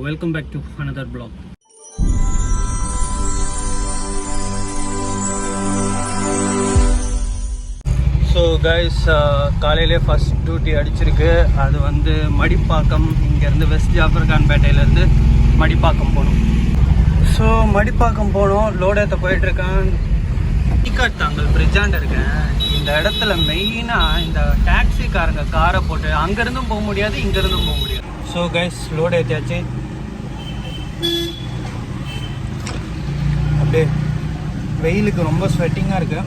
welcome back to another vlog. So guys, காலையிலே first duty அடிச்சிருக்கு. அது வந்து மடிப்பாக்கம், இங்கேருந்து வெஸ்ட் ஜாஃபர்கான்பேட்டையிலேருந்து மடிப்பாக்கம் போகணும். ஸோ மடிப்பாக்கம் போகணும், லோடு ஏற்ற போயிட்டுருக்கேன். டிக்கெட் தாங்கல் பிரிட்ஜாண்ட இருக்கேன். இந்த இடத்துல மெயினாக இந்த டாக்ஸிக்காரங்க காரை போட்டு அங்கேருந்தும் போக முடியாது, இங்கேருந்தும் போக முடியாது. ஸோ கைஸ், லோடு ஏற்றியாச்சு. அப்படியே வெயிலுக்கு ரொம்ப ஸ்வெட்டிங்காக இருக்குது.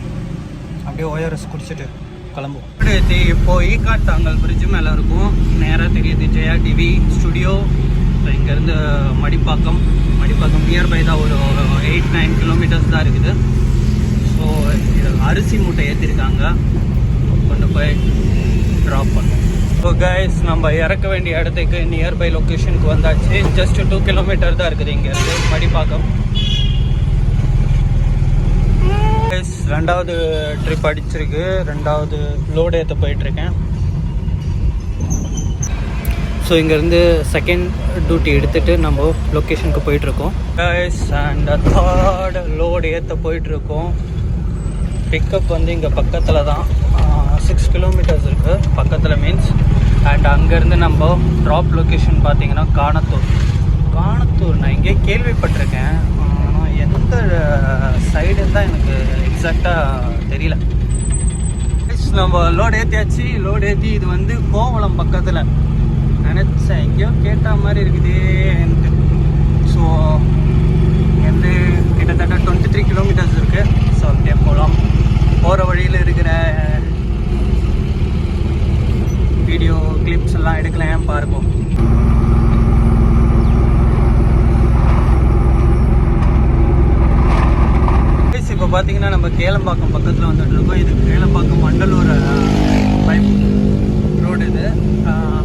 அப்படியே ஓஆர்எஸ் குடிச்சிட்டு கிளம்புவோம். ஏற்றி இப்போது ஈகாட் தாங்கல் பிரிட்ஜு மேலே இருக்கும். நேராக தெரியுது ஜெயா டிவி ஸ்டுடியோ. இங்கேருந்து மடிப்பாக்கம் நியர்பை தான், ஒரு 8-9 கிலோமீட்டர்ஸ் தான் இருக்குது. ஸோ இது அரிசி மூட்டை ஏற்றிருக்காங்க, கொண்டு போய் ட்ராப் பண்ணுவோம். ஸோ கைஸ், நம்ம இறக்க வேண்டிய இடத்துக்கு நியர்பை லொக்கேஷனுக்கு வந்தாச்சு. ஜஸ்ட் 2 கிலோமீட்டர் தான் இருக்குது இங்கேருந்து மடிப்பாக்கம். ரெண்டாவது ட்ரிப் அடிச்சிருக்கு, ரெண்டாவது லோடு ஏற்ற போயிட்டுருக்கேன். ஸோ இங்கேருந்து செகண்ட் டியூட்டி எடுத்துகிட்டு நம்ம லொக்கேஷனுக்கு போயிட்டுருக்கோம் கைஸ். அண்ட் தேர்ட் லோடு ஏற்ற போயிட்டுருக்கோம். பிக்கப் வந்து இங்கே பக்கத்தில் தான், 6 கிலோமீட்டர்ஸ் இருக்குது பக்கத்தில் மீன்ஸ். அண்ட் அங்கேருந்து நம்ம ட்ராப் லொக்கேஷன் பார்த்தீங்கன்னா காணத்தூர். நான் இங்கே கேள்விப்பட்டிருக்கேன், ஆனால் எந்த சைடுன்னு தான் எனக்கு எக்ஸாக்டாக தெரியல. நம்ம லோடு ஏற்றியாச்சு. லோடு ஏற்றி இது வந்து கோவளம் பக்கத்தில் நினச்சேன், எங்கேயோ கேட்ட மாதிரி இருக்குதுன்ட்டு. ஸோ இங்கேருந்து கிட்டத்தட்ட 23 கிலோமீட்டர்ஸ் இருக்குது. ஸோ அப்படியே போகலாம். போகிற வழியில் இருக்கிற வீடியோ கிளிப்ஸ் எல்லாம் எடுக்கலாம், பார்ப்போம். இப்போ பார்த்தீங்கன்னா நம்ம கேளம்பாக்கம் பக்கத்தில் வந்துட்டு இருக்கோம். இது கேளம்பாக்கம் வண்டலூர் பைப் ரோடு. இது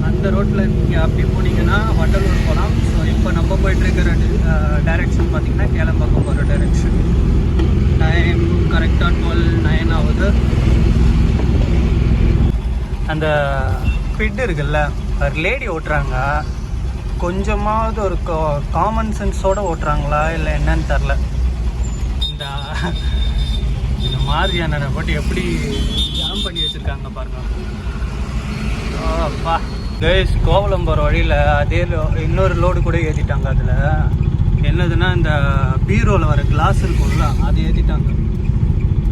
அந்த ரோட்டில் நீங்கள் அப்படி போனீங்கன்னா வண்டலூர் போகலாம். ஸோ இப்போ நம்ம போயிட்டுருக்கிற டைரெக்ஷன் பார்த்தீங்கன்னா கேளம்பாக்கம் போகிற டைரெக்ஷன். டைம் கரெக்டாக 12:09 ஆகுது. அந்த குவிட் இருக்குல்ல, ஒரு லேடி ஓட்டுறாங்க. கொஞ்சமாவது ஒரு காமன் சென்ஸோடு ஓட்டுறாங்களா இல்லை என்னன்னு தெரில. இந்த மாதிரியான போட்டு எப்படி ஜாம் பண்ணி வச்சுருக்காங்க பாருங்க. அப்பா கைஸ், கோவளம் போகிற வழியில் அதே இன்னொரு லோடு கூட ஏற்றிட்டாங்க. அதில் என்னதுன்னா, இந்த பீரோவில் வர கிளாஸ் இருக்கும்ல, அது ஏற்றிட்டாங்க.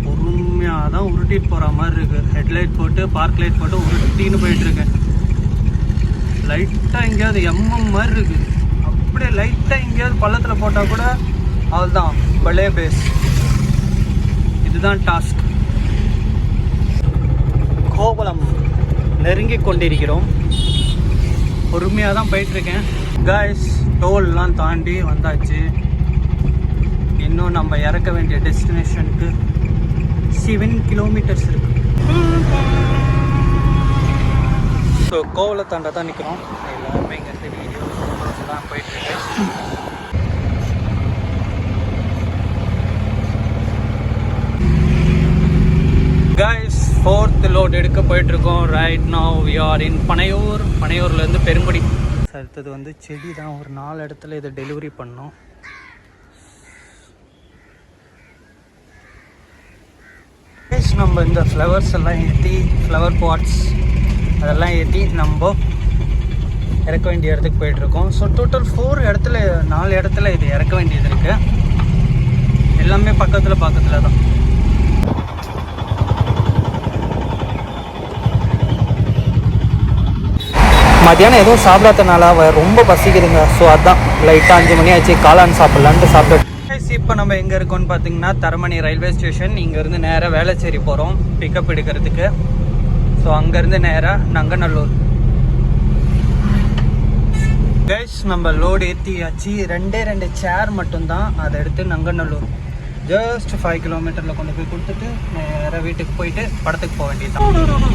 பொறுமையாக தான் உருட்டிட்டு போகிற மாதிரி இருக்குது. ஹெட்லைட் போட்டு பார்க் லைட் போட்டு உருட்டின்னு போயிட்டுருக்கேன். லைட்டாக எங்கேயாவது எம்எம் மாதிரி இருக்குது. அப்படியே லைட்டாக எங்கேயாவது பள்ளத்தில் போட்டால் கூட அவ்வளோதான், பலே பேஸ். இதுதான் டாஸ்க். கோவளம் நெருங்கி கொண்டிருக்கிறோம். பொறுமையாக தான் போயிட்டுருக்கேன் காய்ஸ். டோல்லாம் தாண்டி வந்தாச்சு. இன்னும் நம்ம இறக்க வேண்டிய டெஸ்டினேஷனுக்கு 7 கிலோமீட்டர்ஸ் இருக்கு. ஸோ கோவளத்தாண்ட தான் நிற்கிறோம். எல்லாருமே இங்கே வீடியோஸ் தான் போயிட்டுருக்கு. கைஸ், 4th லோட் எடுக்க போயிட்டுருக்கோம். ரைட் நவ் வி ஆர் இன் பனையூர்லேருந்து பெருங்குடி. அடுத்தது வந்து செடி தான், ஒரு 4 இடத்துல இதை டெலிவரி பண்ணோம். கைஸ், நம்ம இந்த ஃப்ளவர்ஸ் எல்லாம் ஏற்றி, ஃப்ளவர் பாட்ஸ் அதெல்லாம் ஏற்றி நம்ம இறக்க வேண்டிய இடத்துக்கு போயிட்டுருக்கோம். ஸோ டோட்டல் 4 இடத்துல இது இறக்க வேண்டியது இருக்குது. எல்லாமே பக்கத்தில் தான். மத்தியானம் எதுவும் சாப்பிடாதனால ரொம்ப பசிக்குதுங்க. ஸோ அதான் லைட்டாக 5 மணி ஆச்சு, காளான் சாப்பிட்லான்ட்டு சாப்பிட்டு. இப்போ நம்ம எங்கே இருக்கோம்னு பார்த்தீங்கன்னா தரமணி ரயில்வே ஸ்டேஷன். இங்கேருந்து நேராக வேளச்சேரி போகிறோம் பிக்கப் எடுக்கிறதுக்கு. ஸோ அங்கேருந்து நேராக நங்கநல்லூர். கைஸ், நம்ம லோடு ஏற்றியாச்சு. 2 சேர் மட்டும்தான், அதை எடுத்து நங்கநல்லூர் ஜஸ்ட் 5 கிலோமீட்டரில் கொண்டு போய் கொடுத்துட்டு நேராக வீட்டுக்கு போயிட்டு படத்துக்கு போக வேண்டியதுதான்.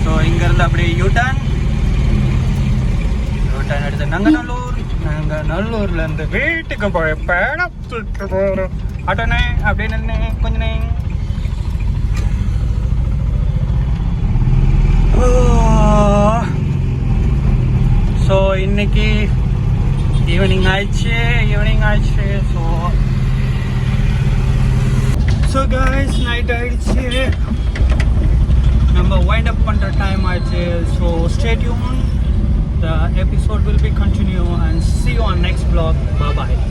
ஸோ இங்கேருந்து அப்படியே யூட்டர்ன் எடுத்து நங்கநல்லூர்லேருந்து வீட்டுக்கு போய் படத்துக்கு போகிறோம். ஆட்டோனே அப்படியே நின்று கொஞ்ச நேரம். ஸோ இன்னைக்கு ஈவினிங் ஆயிடுச்சு ஸோ guys நைட் ஆயிடுச்சு, நம்ம வைண்ட் அப் பண்ணுற டைம் ஆயிடுச்சு. So stay tuned, the episode will be continue and see you on next vlog. Bye bye.